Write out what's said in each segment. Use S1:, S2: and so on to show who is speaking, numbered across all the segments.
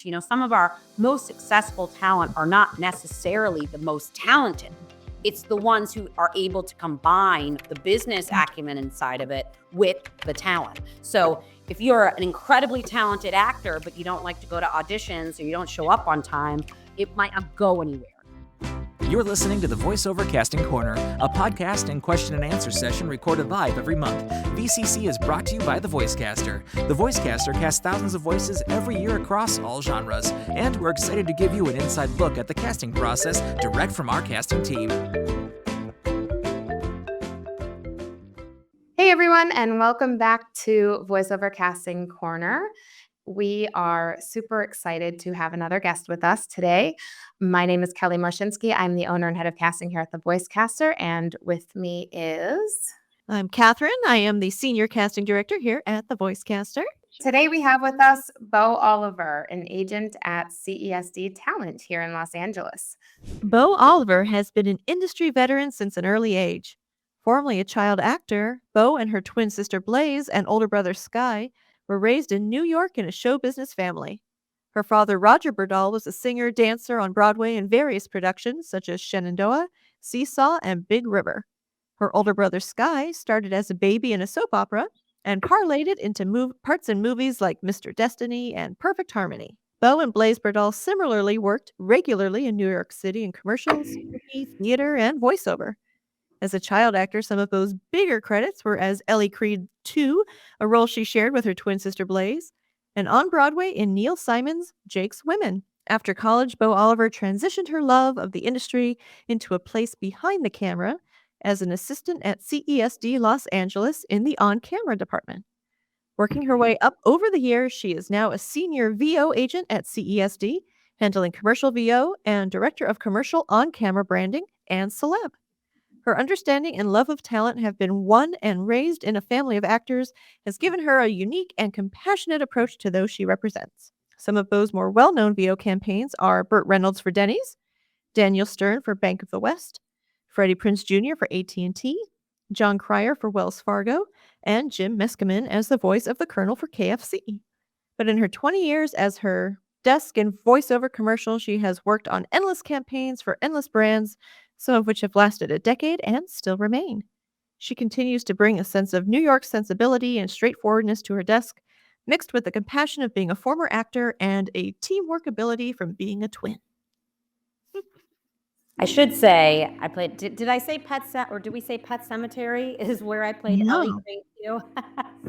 S1: Some of our most successful talent are not necessarily the most talented. It's the ones who are able to combine the business acumen inside of it with the talent. So if you're an incredibly talented actor, but you don't like to go to auditions or you don't show up on time, it might not go anywhere.
S2: You're listening to the Voiceover Casting Corner, a podcast and question and answer session recorded live every month. VCC is brought to you by The Voicecaster. The Voicecaster casts thousands of voices every year across all genres, and we're excited to give you an inside look at the casting process direct from our casting team.
S3: Hey everyone, and welcome back to Voiceover Casting Corner. We are super excited to have another guest with us today. My name is Kelly Morshinsky. I'm the owner and head of casting here at The Voicecaster, and with me is...
S4: I'm Catherine. I am the senior casting director here at The Voicecaster.
S3: Today we have with us Beau Oliver, an agent at CESD Talent here in Los Angeles.
S4: Beau Oliver has been an industry veteran since an early age. Formerly a child actor, Beau and her twin sister Blaze and older brother Sky were raised in New York in a show business family. Her father, Roger Berdhal, was a singer, dancer on Broadway in various productions such as Shenandoah, Seesaw, and Big River. Her older brother, Sky, started as a baby in a soap opera and parlayed it into parts in movies like Mr. Destiny and Perfect Harmony. Beau and Blaze Berdhal similarly worked regularly in New York City in commercials, movie, theater, and voiceover. As a child actor, some of Beau's bigger credits were as Ellie Creed 2, a role she shared with her twin sister Blaze, and on Broadway in Neil Simon's Jake's Women. After college, Beau Oliver transitioned her love of the industry into a place behind the camera as an assistant at CESD Los Angeles in the on-camera department. Working her way up over the years, she is now a senior VO agent at CESD, handling commercial VO and director of commercial on-camera branding and celeb. Her understanding and love of talent have been won and raised in a family of actors, has given her a unique and compassionate approach to those she represents. Some of Beau's more well-known VO campaigns are Burt Reynolds for Denny's, Daniel Stern for Bank of the West, Freddie Prinze Jr. for AT&T, John Cryer for Wells Fargo, and Jim Meskimen as the voice of the Colonel for KFC. But in her 20 years as her desk and voiceover commercial, she has worked on endless campaigns for endless brands, some of which have lasted a decade and still remain. She continues to bring a sense of New York sensibility and straightforwardness to her desk, mixed with the compassion of being a former actor and a teamwork ability from being a twin.
S1: I should say I played. Did I say or did we say Pet Cemetery is where I played Ellie Creed too?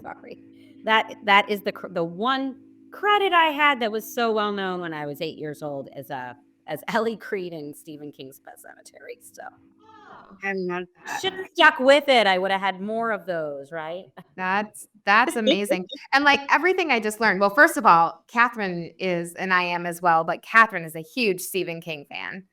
S1: Sorry, that is the one credit I had that was so well known when I was 8 years old as Ellie Creed in Stephen King's Pet Cemetery. So should have stuck with it. I would have had more of those, right?
S3: That's amazing. And like everything I just learned. Well, first of all, Catherine is, and I am as well, but Catherine is a huge Stephen King fan.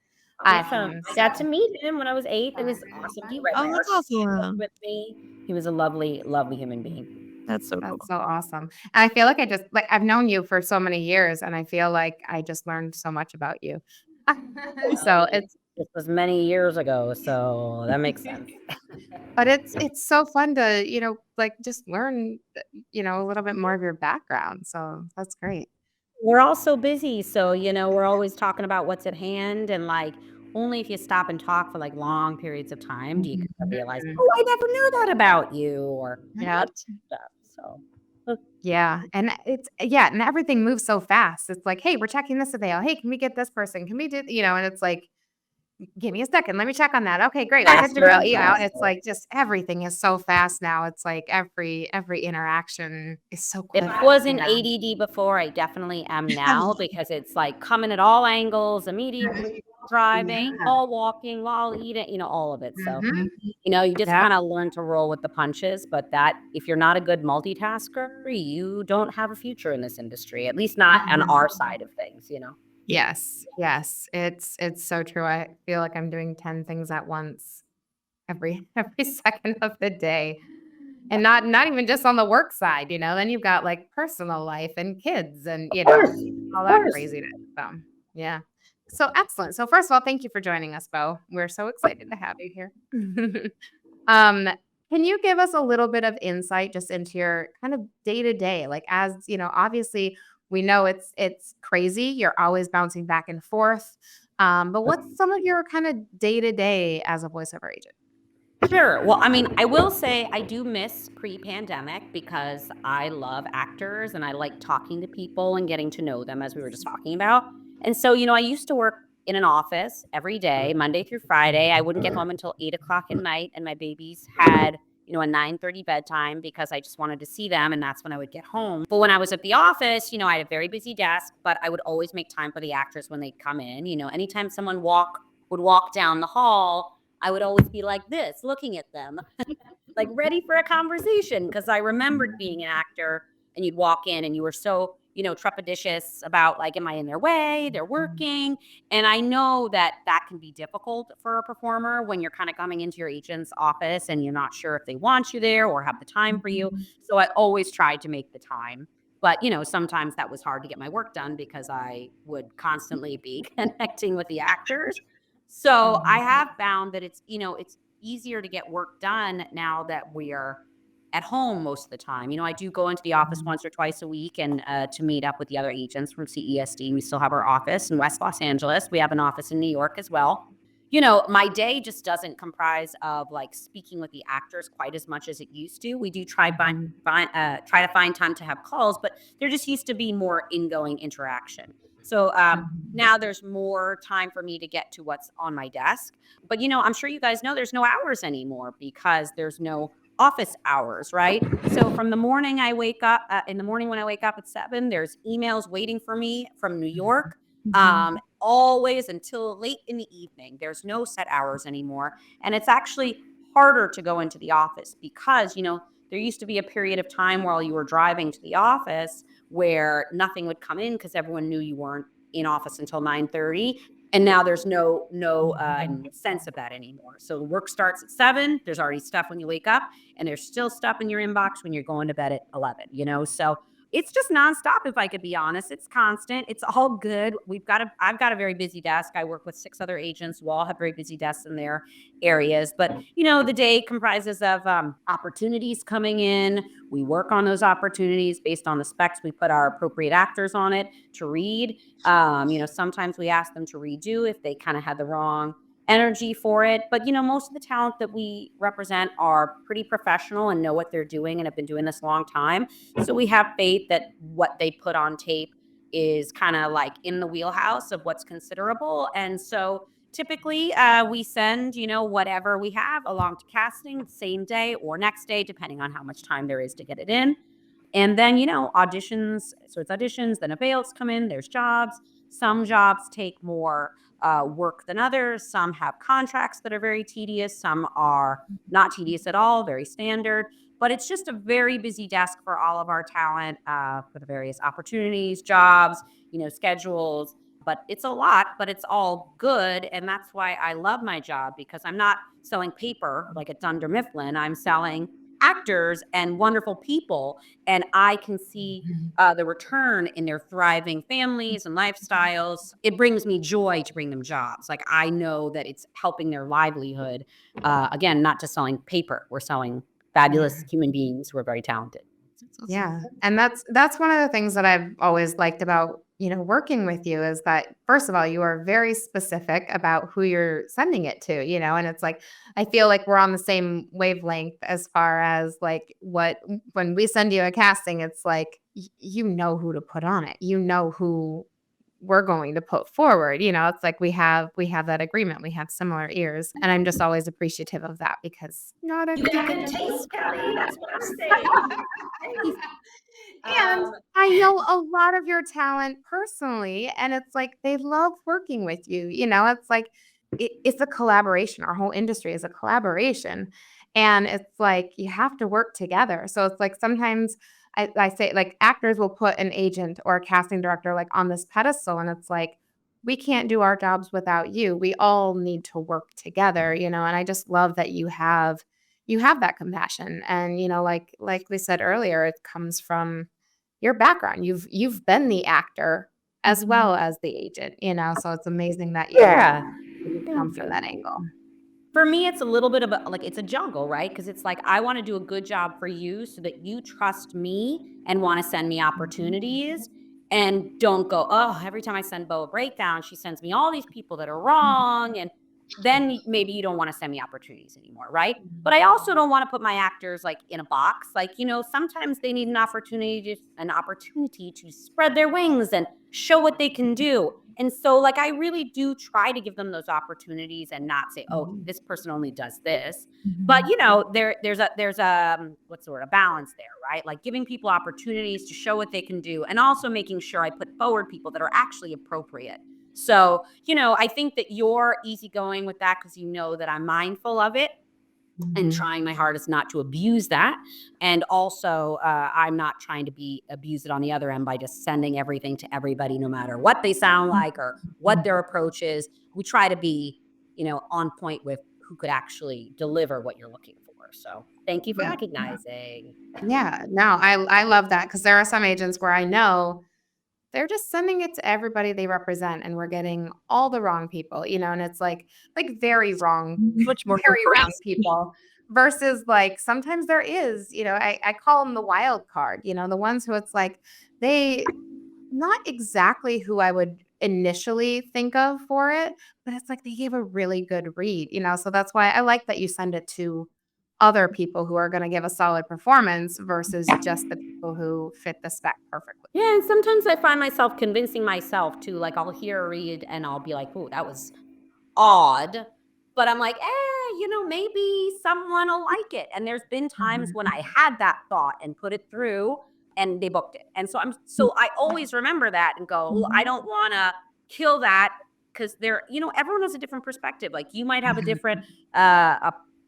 S1: Awesome. I got to meet him when I was 8. It was awesome. He read my
S4: that's
S1: art
S4: awesome.
S1: with me. He was a lovely, lovely human being.
S4: That's so cool.
S3: That's so awesome. And I feel like I've known you for so many years, and I feel like I just learned so much about you. So it
S1: was many years ago, so that makes sense.
S3: But it's so fun to, just learn, a little bit more of your background. So that's great.
S1: We're all so busy, so we're always talking about what's at hand, and only if you stop and talk for like long periods of time do you realize, oh, I never knew that about you, or stuff. So
S3: yeah, and and everything moves so fast. It's like, hey, we're checking this today. Oh, hey, can we get this person? Can we do, and it's like, give me a second. Let me check on that. Okay, great. It's like just everything is so fast now. It's like every interaction is so quick.
S1: If I wasn't ADD before, I definitely am now because it's like coming at all angles, immediately driving, while walking, while eating, all of it. So, you just kind of learn to roll with the punches. But that if you're not a good multitasker, you don't have a future in this industry, at least not on our side of things,
S3: Yes. It's so true. I feel like I'm doing 10 things at once every second of the day. And not even just on the work side, then you've got like personal life and kids and, all that craziness. So, yeah. So excellent. So first of all, thank you for joining us, Beau. We're so excited to have you here. Can you give us a little bit of insight just into your kind of day-to-day? Like, as, obviously We know it's crazy. You're always bouncing back and forth. But what's some of your kind of day-to-day as a voiceover agent?
S1: Sure. Well, I mean, I will say I do miss pre-pandemic because I love actors and I like talking to people and getting to know them, as we were just talking about. And so, I used to work in an office every day, Monday through Friday. I wouldn't get home until 8 o'clock at night, and my babies had, a 9:30 bedtime because I just wanted to see them, and that's when I would get home. But when I was at the office, I had a very busy desk, but I would always make time for the actors when they'd come in. Anytime someone would walk down the hall, I would always be like this, looking at them, like ready for a conversation. Cause I remembered being an actor and you'd walk in and you were so, trepidatious about like, am I in their way? They're working. And I know that that can be difficult for a performer when you're kind of coming into your agent's office and you're not sure if they want you there or have the time for you. So I always tried to make the time. But, sometimes that was hard to get my work done because I would constantly be connecting with the actors. So I have found that it's easier to get work done now that we're at home most of the time. I do go into the office once or twice a week and to meet up with the other agents from CESD. We still have our office in West Los Angeles. We have an office in New York as well. My day just doesn't comprise of like speaking with the actors quite as much as it used to. We do try to find time to have calls, but there just used to be more ingoing interaction. So now there's more time for me to get to what's on my desk. But I'm sure you guys know there's no hours anymore because there's no office hours, right? So from the morning I wake up, in the morning when I wake up at 7, there's emails waiting for me from New York. Always until late in the evening. There's no set hours anymore. And it's actually harder to go into the office because, there used to be a period of time while you were driving to the office where nothing would come in because everyone knew you weren't in office until 9:30. And now there's no sense of that anymore. So work starts at 7. There's already stuff when you wake up, and there's still stuff in your inbox when you're going to bed at 11. So it's just nonstop, if I could be honest. It's constant. It's all good. I've got a very busy desk. I work with 6 other agents who all have very busy desks in their areas. But, the day comprises of opportunities coming in. We work on those opportunities based on the specs. We put our appropriate actors on it to read. Sometimes we ask them to redo if they kind of had the wrong energy for it. But, most of the talent that we represent are pretty professional and know what they're doing and have been doing this a long time. So we have faith that what they put on tape is kind of like in the wheelhouse of what's considerable. And so typically we send, whatever we have along to casting same day or next day, depending on how much time there is to get it in. And then, auditions. So it's auditions, then avails come in, there's jobs. Some jobs take more work than others. Some have contracts that are very tedious. Some are not tedious at all, very standard. But it's just a very busy desk for all of our talent for the various opportunities, jobs, schedules. But it's a lot, but it's all good. And that's why I love my job, because I'm not selling paper like at Dunder Mifflin. I'm selling actors and wonderful people. And I can see the return in their thriving families and lifestyles. It brings me joy to bring them jobs. Like, I know that it's helping their livelihood. Again, not just selling paper. We're selling fabulous human beings who are very talented.
S3: Yeah. And that's one of the things that I've always liked about, working with you is that, first of all, you are very specific about who you're sending it to, and it's like, I feel like we're on the same wavelength as far as like when we send you a casting, it's like, you know who to put on it. You know who we're going to put forward. It's like we have that agreement. We have similar ears. And I'm just always appreciative of that because not
S1: You got
S3: everybody
S1: good
S3: does.
S1: taste, Kelly. That's what I'm saying. Thanks.
S3: And I know a lot of your talent personally, and it's like they love working with you. It's like it's a collaboration. Our whole industry is a collaboration. And it's like you have to work together. So it's like sometimes I say, like, actors will put an agent or a casting director like on this pedestal, and it's like, we can't do our jobs without you. We all need to work together, and I just love that you have that compassion. And like we said earlier, it comes from your background. You've been the actor as well as the agent, so it's amazing that
S1: Yeah.
S3: you come from that angle.
S1: For me, it's a little bit of it's a jungle, right? Because it's like, I want to do a good job for you so that you trust me and want to send me opportunities. and don't go, oh, every time I send Beau a breakdown, she sends me all these people that are wrong. And then maybe you don't want to send me opportunities anymore, right? But I also don't want to put my actors like in a box. Like, sometimes they need an opportunity to spread their wings and show what they can do. And so like I really do try to give them those opportunities and not say, oh, this person only does this. But there's what's the word, a balance there, right? Like giving people opportunities to show what they can do, and also making sure I put forward people that are actually appropriate. So, I think that you're easygoing with that because that I'm mindful of it and trying my hardest not to abuse that. And also, I'm not trying to abuse it on the other end by just sending everything to everybody, no matter what they sound like or what their approach is. We try to be, on point with who could actually deliver what you're looking for. So thank you for
S3: Yeah.
S1: recognizing.
S3: Yeah, no, I love that because there are some agents where I know they're just sending it to everybody they represent, and we're getting all the wrong people, and it's like very wrong,
S4: Much more
S3: very wrong
S4: comprehensive.
S3: people. Versus like sometimes there is, I call them the wild card, the ones who it's like they not exactly who I would initially think of for it, but it's like they gave a really good read, so that's why I like that you send it to other people who are going to give a solid performance versus just the people who fit the spec perfectly.
S1: Yeah, and sometimes I find myself convincing myself to, like, I'll hear a read and I'll be like, "Ooh, that was odd." But I'm like, maybe someone will like it. And there's been times when I had that thought and put it through and they booked it. And so I always remember that and go, "Well, I don't want to kill that because everyone has a different perspective. Like you might have a different,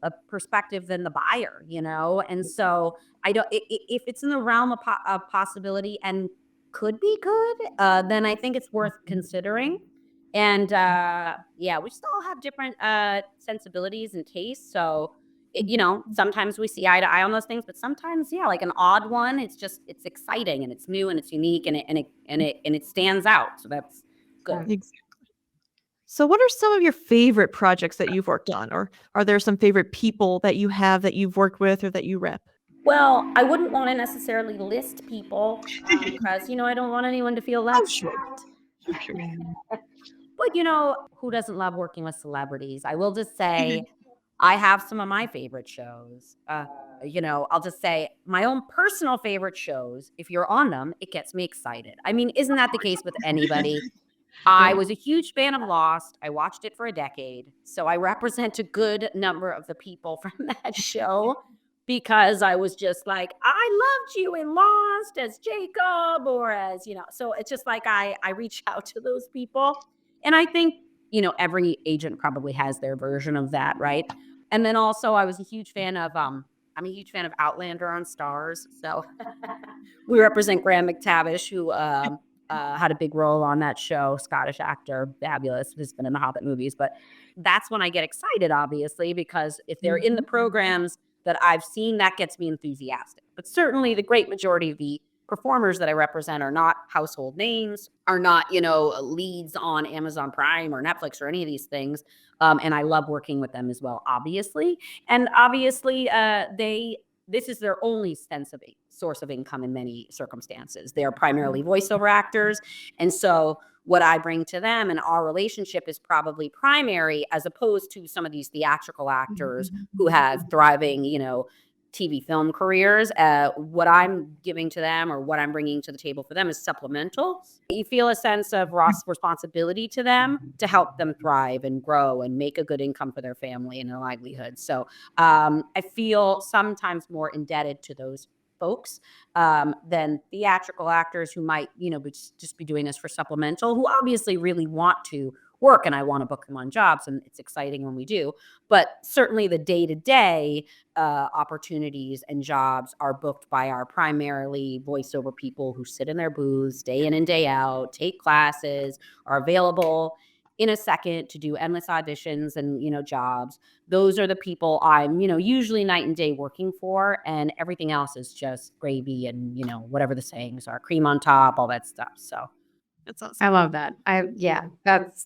S1: a perspective than the buyer, And so I don't, if it's in the realm of possibility and could be good, then I think it's worth considering. And yeah, we still have different sensibilities and tastes. So, sometimes we see eye to eye on those things, but sometimes, yeah, like an odd one, it's exciting and it's new and it's unique and it stands out. So that's good.
S4: Exactly. So, what are some of your favorite projects that you've worked on? Or are there some favorite people that you have that you've worked with or that you rep?
S1: Well, I wouldn't want to necessarily list people because, I don't want anyone to feel
S4: I'm
S1: left
S4: sure.
S1: out.
S4: I'm sure.
S1: But, who doesn't love working with celebrities? I will just say I have some of my favorite shows. I'll just say my own personal favorite shows. If you're on them, it gets me excited. I mean, isn't that the case with anybody? I was a huge fan of Lost. I watched it for a decade. So I represent a good number of the people from that show because I was just like, I loved you in Lost as Jacob or as, so it's just like I reach out to those people. And I think, every agent probably has their version of that, right? And then also I was a huge fan of I'm a huge fan of Outlander on Stars. So we represent Graham McTavish, who had a big role on that show, Scottish actor, fabulous, who's been in the Hobbit movies. But that's when I get excited, obviously, because if they're in the programs that I've seen, that gets me enthusiastic. But certainly the great majority of the performers that I represent are not household names, are not, leads on Amazon Prime or Netflix or any of these things. And I love working with them as well, obviously. And obviously, this is their only source of income in many circumstances. They're primarily voiceover actors. And so what I bring to them and our relationship is probably primary as opposed to some of these theatrical actors who have thriving, TV film careers. What I'm giving to them or what I'm bringing to the table for them is supplemental. You feel a sense of responsibility to them to help them thrive and grow and make a good income for their family and their livelihood. So I feel sometimes more indebted to those folks than theatrical actors who might, just be doing this for supplemental, who obviously really want to work and I want to book them on jobs and it's exciting when we do. But certainly the day-to-day opportunities and jobs are booked by our primarily voiceover people who sit in their booths day in and day out, take classes, are available in a second to do endless auditions and, jobs. Those are the people I'm, usually night and day working for, and everything else is just gravy and, whatever the sayings are, cream on top, all that stuff. So
S4: That's awesome.
S3: I love that.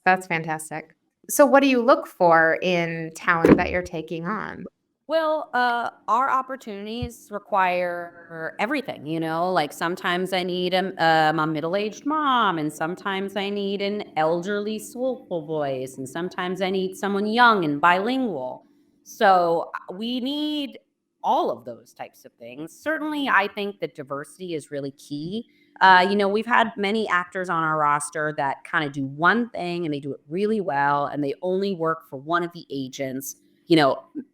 S3: That's fantastic. So what do you look for in talent that you're taking on?
S1: Well, our opportunities require everything, like sometimes I need a middle-aged mom, and sometimes I need an elderly soulful voice, and sometimes I need someone young and bilingual. So we need all of those types of things. Certainly, I think that diversity is really key. We've had many actors on our roster that kind of do one thing and they do it really well, and they only work for one of the agents.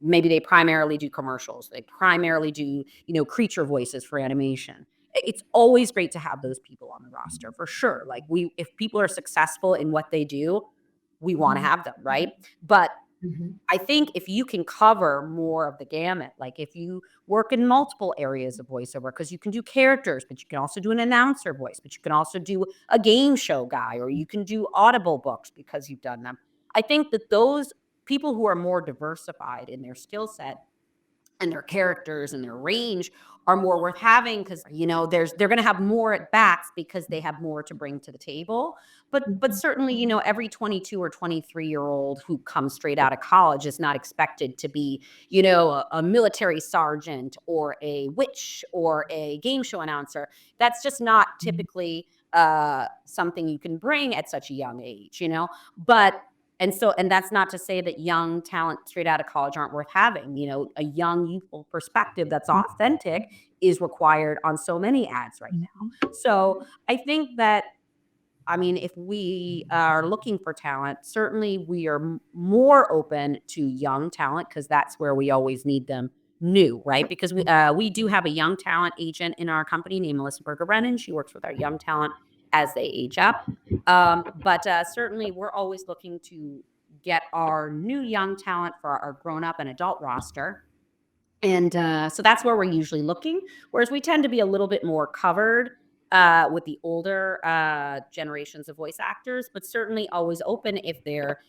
S1: Maybe they primarily do commercials. They primarily do, creature voices for animation. It's always great to have those people on the roster for sure. Like if people are successful in what they do, we want to have them, right? But
S3: Mhm.
S1: I think if you can cover more of the gamut, like if you work in multiple areas of voiceover, because you can do characters, but you can also do an announcer voice, but you can also do a game show guy, or you can do audible books because you've done them. I think that those people who are more diversified in their skill set and their characters and their range are more worth having, because they're going to have more at bats because they have more to bring to the table. But certainly, every 22 or 23-year-old who comes straight out of college is not expected to be a military sergeant or a witch or a game show announcer. That's just not typically something you can bring at such a young age. But and that's not to say that young talent straight out of college aren't worth having. A young, youthful perspective that's authentic is required on so many ads right now. So I think that, I mean, if we are looking for talent, certainly we are more open to young talent, because that's where we always need them new, right? Because we do have a young talent agent in our company named Melissa Berger-Brennan. She works with our young talent as they age up. But certainly we're always looking to get our new young talent for our grown up and adult roster. And so that's where we're usually looking, whereas we tend to be a little bit more covered with the older generations of voice actors, but certainly always open if they're,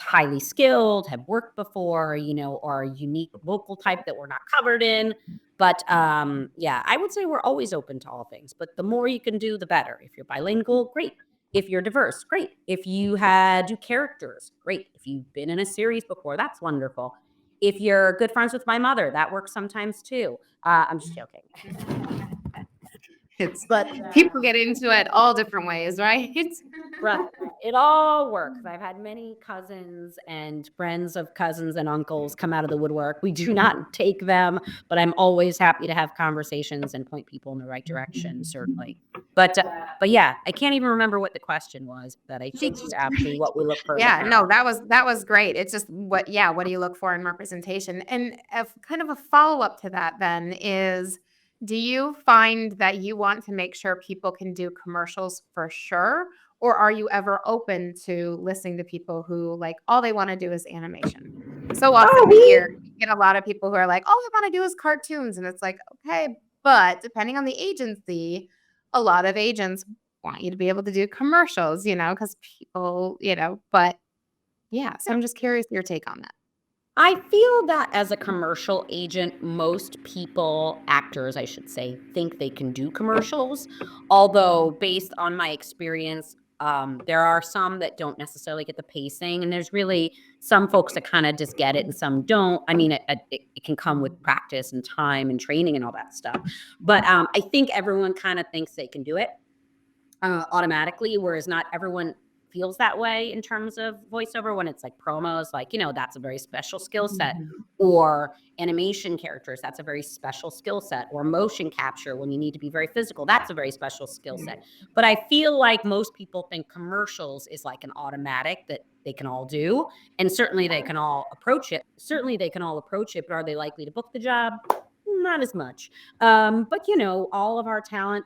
S1: highly skilled, have worked before, or a unique vocal type that we're not covered in. But yeah, I would say we're always open to all things, but the more you can do, the better. If you're bilingual, great. If you're diverse, great. If you do characters, great. If you've been in a series before, that's wonderful. If you're good friends with my mother, that works sometimes too. I'm just joking.
S3: It's
S1: But
S3: people get into it all different ways, right?
S1: right, it all works. I've had many cousins and friends of cousins and uncles come out of the woodwork. We do not take them, but I'm always happy to have conversations and point people in the right direction, certainly. But yeah, I can't even remember what the question was, that I think was actually what we look for in the
S3: Yeah,
S1: talent.
S3: no, that was great. It's just what do you look for in representation? And kind of a follow-up to that then is, do you find that you want to make sure people can do commercials for sure? Or are you ever open to listening to people who like all they want to do is animation? So often
S1: Oh,
S3: you get a lot of people who are like, all I want to do is cartoons. And it's like, okay, but depending on the agency, a lot of agents want you to be able to do commercials, because people, but yeah, so I'm just curious your take on that.
S1: I feel that as a commercial agent, most people, actors, I should say, think they can do commercials. Although, based on my experience, there are some that don't necessarily get the pacing, and there's really some folks that kind of just get it, and some don't. I mean, it can come with practice and time and training and all that stuff. But I think everyone kind of thinks they can do it automatically, whereas not everyone feels that way in terms of voiceover. When it's like promos, like, that's a very special skill set, or animation characters, that's a very special skill set, or motion capture when you need to be very physical, that's a very special skill set. But I feel like most people think commercials is like an automatic that they can all do, and certainly they can all approach it. But are they likely to book the job? Not as much. But all of our talent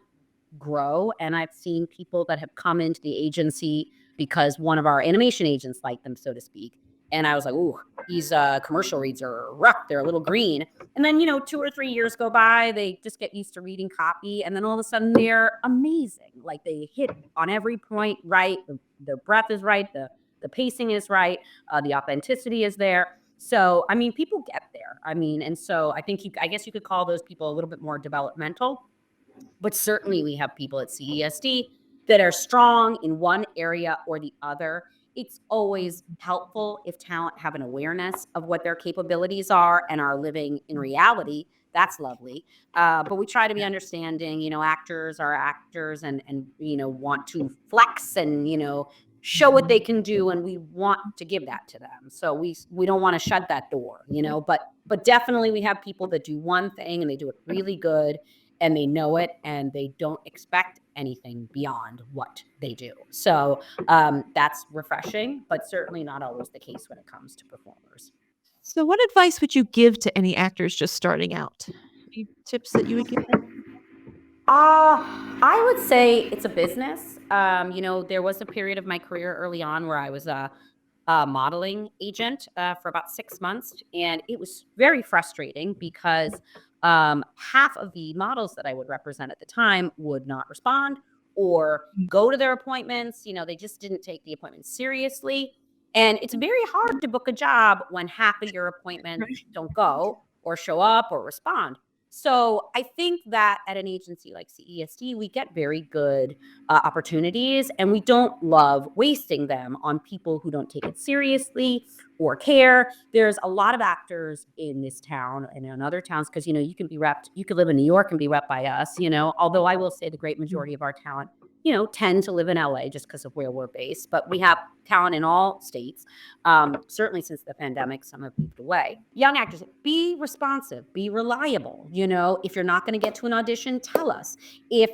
S1: grow, and I've seen people that have come into the agency because one of our animation agents liked them, so to speak. And I was like, "Ooh, these commercial reads are rough. They're a little green." And then 2 or 3 years go by, they just get used to reading copy, and then all of a sudden they're amazing. Like they hit on every point right. The breath is right. The pacing is right. The authenticity is there. So I mean, people get there. I mean, and so I think I guess you could call those people a little bit more developmental, but certainly we have people at CESD that are strong in one area or the other. it's always helpful if talent have an awareness of what their capabilities are and are living in reality. That's lovely. But we try to be understanding. Actors are actors, and want to flex and show what they can do, and we want to give that to them. So we don't want to shut that door. But definitely we have people that do one thing and they do it really good, and they know it, and they don't expect anything beyond what they do. So that's refreshing, but certainly not always the case when it comes to performers.
S4: So, what advice would you give to any actors just starting out? Any tips that you would give them?
S1: I would say it's a business. There was a period of my career early on where I was a modeling agent for about 6 months, and it was very frustrating because half of the models that I would represent at the time would not respond or go to their appointments. They just didn't take the appointments seriously. And it's very hard to book a job when half of your appointments
S4: Right.
S1: don't go or show up or respond. So I think that at an agency like CESD, we get very good opportunities, and we don't love wasting them on people who don't take it seriously or care. There's a lot of actors in this town and in other towns because you can be repped. You could live in New York and be repped by us. Although I will say the great majority of our talent tend to live in LA just because of where we're based. But we have talent in all states. Certainly since the pandemic, some have moved away. Young actors, be responsive, be reliable. If you're not going to get to an audition, tell us. If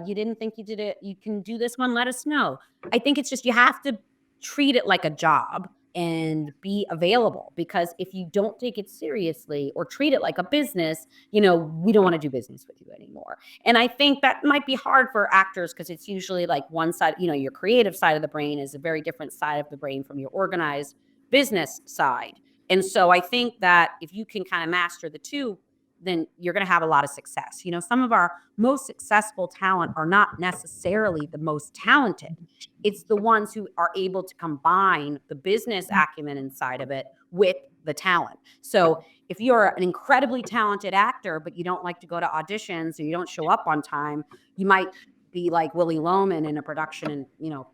S1: you didn't think you did it, you can do this one, let us know. I think it's just you have to treat it like a job and be available, because if you don't take it seriously or treat it like a business, we don't want to do business with you anymore. And I think that might be hard for actors because it's usually like one side, your creative side of the brain is a very different side of the brain from your organized business side. And so I think that if you can kind of master the two, then you're going to have a lot of success. Some of our most successful talent are not necessarily the most talented. It's the ones who are able to combine the business acumen inside of it with the talent. So if you're an incredibly talented actor, but you don't like to go to auditions or you don't show up on time, you might be like Willie Loman in a production in,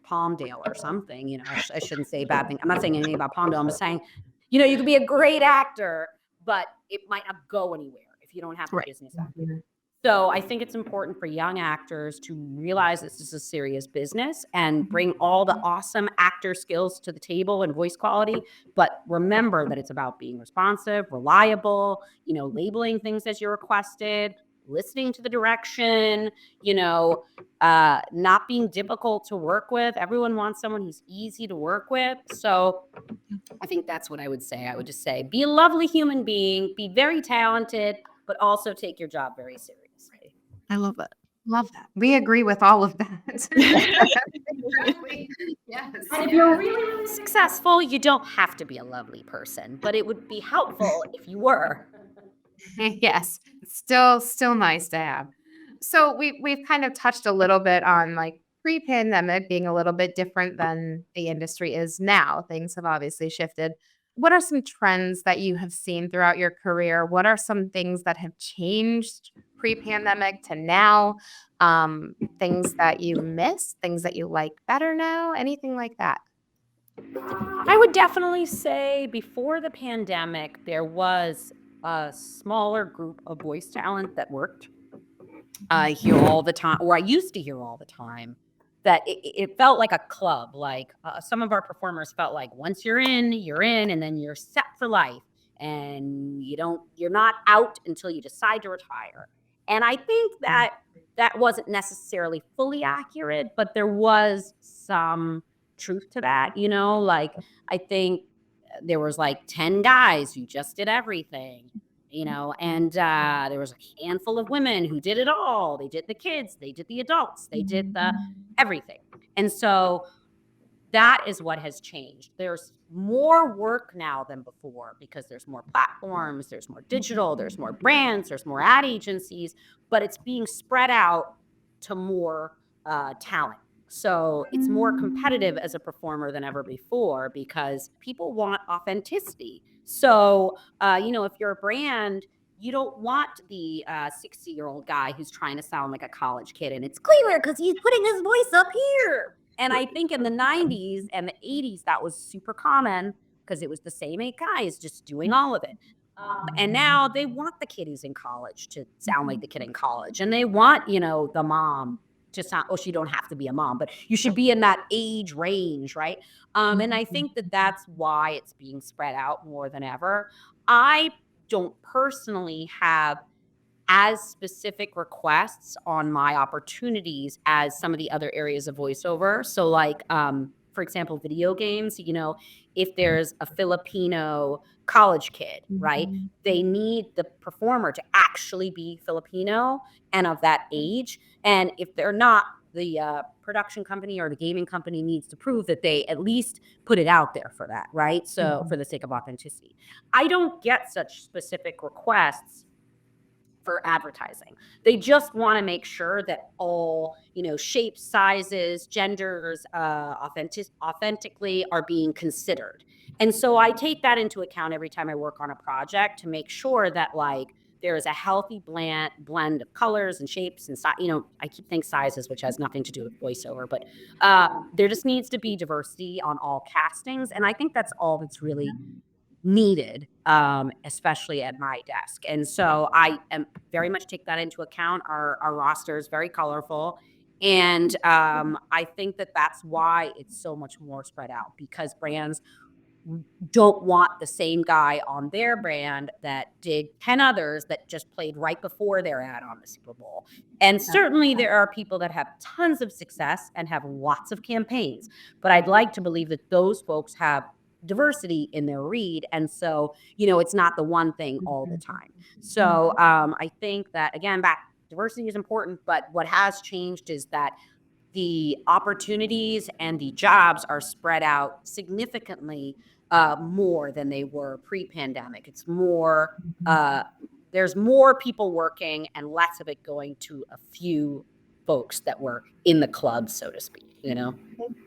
S1: Palmdale or something. I shouldn't say bad thing. I'm not saying anything about Palmdale. I'm just saying, you could be a great actor, but it might not go anywhere if you don't have the
S4: Right.
S1: business acumen. So I think it's important for young actors to realize this is a serious business and bring all the awesome actor skills to the table and voice quality. But remember that it's about being responsive, reliable, labeling things as you're requested, listening to the direction, not being difficult to work with. Everyone wants someone who's easy to work with. So I think that's what I would say. I would just say, be a lovely human being, be very talented, but also take your job very seriously.
S4: I love that.
S3: Love that. We agree with all of that. Exactly. Yes.
S1: And if you're really, really successful, you don't have to be a lovely person, but it would be helpful if you were.
S3: Yes, still nice to have. So we've kind of touched a little bit on like pre-pandemic being a little bit different than the industry is now. Things have obviously shifted. What are some trends that you have seen throughout your career? What are some things that have changed pre-pandemic to now? Things that you miss, things that you like better now, anything like that?
S1: I would definitely say before the pandemic, there was a smaller group of voice talent that worked. I hear all the time, or I used to hear all the time, that it felt like a club. Like some of our performers felt like once you're in, and then you're set for life, and you're not out until you decide to retire. And I think that wasn't necessarily fully accurate, but there was some truth to that. Like I think there was like 10 guys who just did everything, and there was a handful of women who did it all. They did the kids, they did the adults, they did the everything. And so that is what has changed. There's more work now than before because there's more platforms, there's more digital, there's more brands, there's more ad agencies, but it's being spread out to more talent. So it's more competitive as a performer than ever before because people want authenticity. So, if you're a brand, you don't want the 60-year-old guy who's trying to sound like a college kid. And it's clear because he's putting his voice up here. And I think in the 90s and the 80s, that was super common because it was the same 8 guys just doing all of it. And now they want the kid who's in college to sound like the kid in college. And they want, the mom to sound, she don't have to be a mom, but you should be in that age range, right? And I think that that's why it's being spread out more than ever. I don't personally have as specific requests on my opportunities as some of the other areas of voiceover. So like, for example, video games, if there's a Filipino college kid, right? They need the performer to actually be Filipino and of that age. And if they're not, the production company or the gaming company needs to prove that they at least put it out there for that, right? So for the sake of authenticity. I don't get such specific requests for advertising. They just want to make sure that all, shapes, sizes, genders, authentically are being considered. And so I take that into account every time I work on a project to make sure that like there is a healthy blend of colors and shapes and I keep saying sizes, which has nothing to do with voiceover, but there just needs to be diversity on all castings. And I think that's all that's really needed, especially at my desk. And so I am very much take that into account. Our roster is very colorful. And I think that that's why it's so much more spread out, because brands don't want the same guy on their brand that did 10 others that just played right before their ad on the Super Bowl. And certainly there are people that have tons of success and have lots of campaigns, but I'd like to believe that those folks have diversity in their read. And so, it's not the one thing all the time. So I think that, again, diversity is important, but what has changed is that the opportunities and the jobs are spread out significantly more than they were pre-pandemic. It's more, there's more people working and less of it going to a few folks that were in the club, so to speak,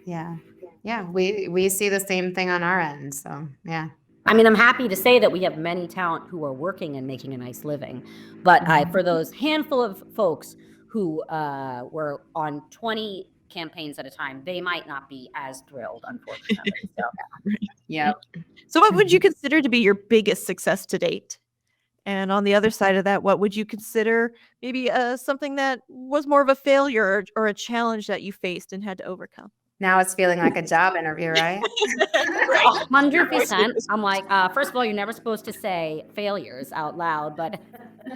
S3: Yeah. Yeah. We see the same thing on our end. So, yeah.
S1: I mean, I'm happy to say that we have many talent who are working and making a nice living. But for those handful of folks who were on 20 campaigns at a time, they might not be as thrilled, unfortunately. So,
S3: Yeah.
S4: So what would you consider to be your biggest success to date? And on the other side of that, what would you consider maybe something that was more of a failure or a challenge that you faced and had to overcome?
S3: Now it's feeling like a job interview, right?
S1: 100%. I'm like, first of all, you're never supposed to say failures out loud, but I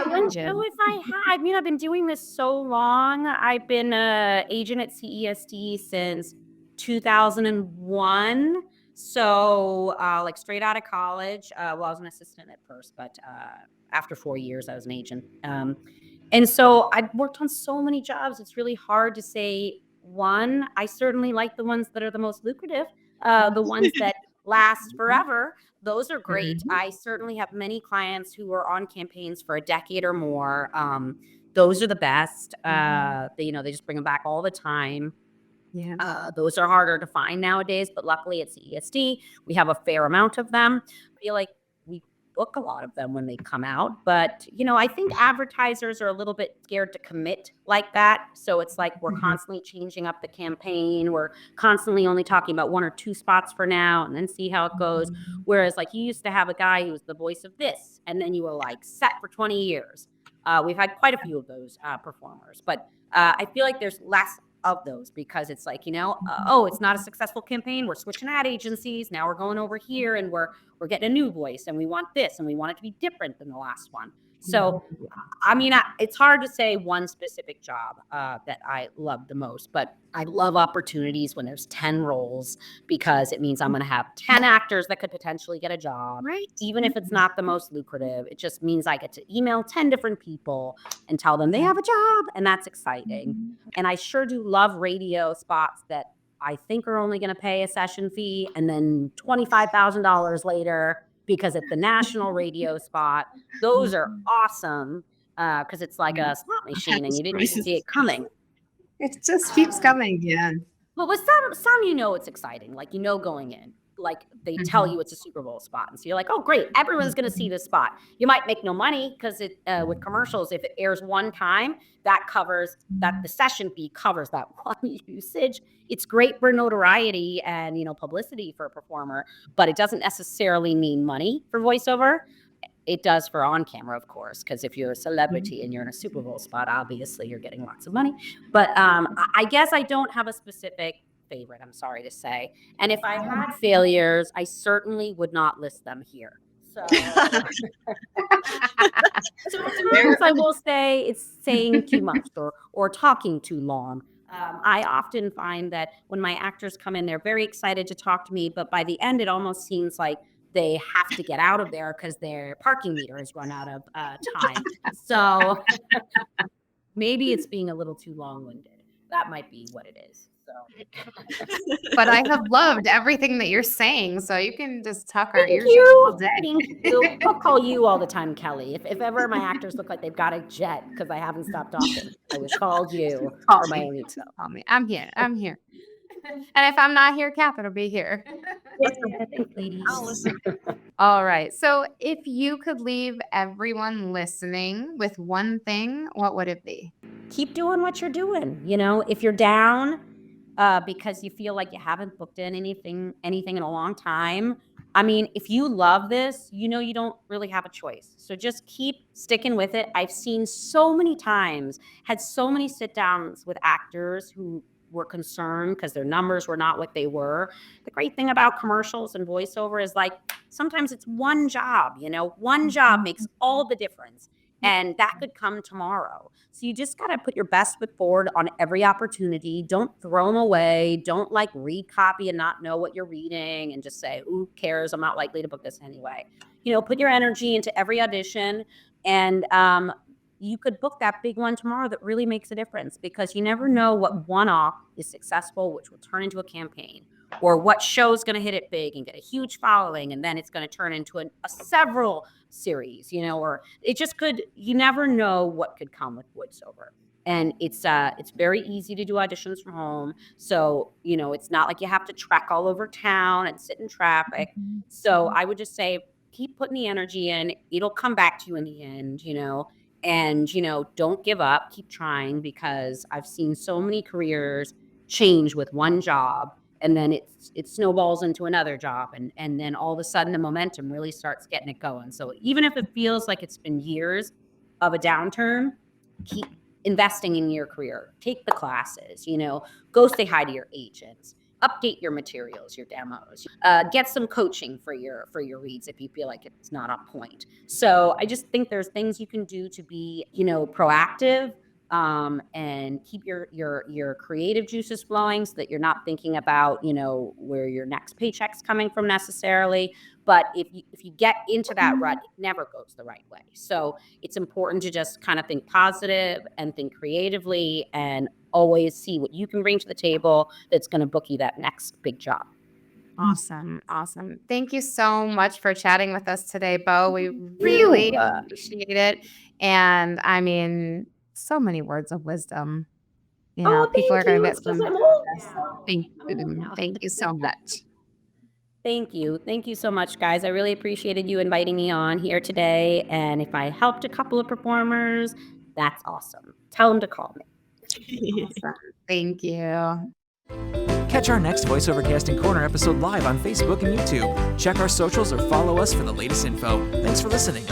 S1: don't know if I have. I mean, I've been doing this so long. I've been an agent at CESD since 2001. So, like straight out of college. Well, I was an assistant at first, but after 4 years, I was an agent. And so I've worked on so many jobs. It's really hard to say one. I certainly like the ones that are the most lucrative, the ones that last forever. Those are great. I certainly have many clients who are on campaigns for a decade or more. Those are the best. They just bring them back all the time.
S3: Yeah.
S1: Those are harder to find nowadays, but luckily at CESD, we have a fair amount of them. I feel like we book a lot of them when they come out, but I think advertisers are a little bit scared to commit like that. So it's like we're constantly changing up the campaign. We're constantly only talking about 1 or 2 spots for now and then see how it goes. Whereas like you used to have a guy who was the voice of this, and then you were like set for 20 years. We've had quite a few of those performers, but I feel like there's less of those because it's like, it's not a successful campaign. We're switching ad agencies. Now we're going over here and we're getting a new voice and we want this and we want it to be different than the last one. So, I mean, it's hard to say one specific job that I love the most, but I love opportunities when there's 10 roles because it means I'm going to have 10 actors that could potentially get a job.
S4: Right.
S1: Even if it's not the most lucrative, it just means I get to email 10 different people and tell them they have a job, and that's exciting. And I sure do love radio spots that I think are only going to pay a session fee and then $25,000 later because it's the national radio spot. Those are awesome because it's like a slot machine and you didn't even see it coming.
S3: It just keeps coming. Yeah.
S1: But with some, it's exciting, like, going in. like they tell you it's a Super Bowl spot. And so you're like, oh, great. Everyone's going to see this spot. You might make no money because with commercials, if it airs one time, that covers that the session fee covers that one usage. It's great for notoriety and, publicity for a performer, but it doesn't necessarily mean money for voiceover. It does for on camera, of course, because if you're a celebrity and you're in a Super Bowl spot, obviously you're getting lots of money. But I guess I don't have a specific favorite, I'm sorry to say. And if I had failures, I certainly would not list them here. So, sometimes I will say it's saying too much or talking too long. I often find that when my actors come in, they're very excited to talk to me, but by the end, it almost seems like they have to get out of there because their parking meter has run out of time. So maybe it's being a little too long-winded. That might be what it is. So.
S3: But I have loved everything that you're saying, so you can just tuck our ears all day.
S1: Thank you. I'll call you all the time, Kelly. If ever my actors look like they've got a jet because I haven't stopped talking, I would call you for my own ego.
S3: Call me. I'm here. And if I'm not here, Catherine will be here.
S1: Thanks, ladies.
S4: I'll listen.
S3: All right. So if you could leave everyone listening with one thing, what would it be?
S1: Keep doing what you're doing. If you're down because you feel like you haven't booked in anything in a long time, I mean, if you love this, you don't really have a choice. So just keep sticking with it. I've seen so many times, had so many sit downs with actors who were concerned because their numbers were not what they were. The great thing about commercials and voiceover is like sometimes it's one job, one job makes all the difference. And that could come tomorrow. So you just got to put your best foot forward on every opportunity. Don't throw them away. Don't read copy and not know what you're reading and just say, who cares? I'm not likely to book this anyway. Put your energy into every audition and you could book that big one tomorrow that really makes a difference because you never know what one-off is successful, which will turn into a campaign, or what show's going to hit it big and get a huge following, and then it's going to turn into a several series, or it just could. You never know what could come with voiceover. And it's very easy to do auditions from home. So, it's not like you have to trek all over town and sit in traffic. So I would just say, keep putting the energy in. It'll come back to you in the end, and, don't give up, keep trying, because I've seen so many careers change with one job and then it snowballs into another job. And then all of a sudden the momentum really starts getting it going. So even if it feels like it's been years of a downturn, keep investing in your career, take the classes, go say hi to your agents, update your materials, your demos, get some coaching for your reads if you feel like it's not on point. So I just think there's things you can do to be, proactive, and keep your creative juices flowing so that you're not thinking about, where your next paycheck's coming from necessarily. But if you get into that rut, it never goes the right way. So it's important to just kind of think positive and think creatively and always see what you can bring to the table that's going to book you that next big job.
S3: Awesome. Thank you so much for chatting with us today, Beau. We really appreciate it. And I mean, so many words of wisdom. People are going to get some. Thank you so much.
S1: Thank you so much, guys. I really appreciated you inviting me on here today. And if I helped a couple of performers, that's awesome. Tell them to call me.
S3: Awesome. Thank you.
S2: Catch our next Voiceover Casting Corner episode live on Facebook and YouTube. Check our socials or follow us for the latest info. Thanks for listening.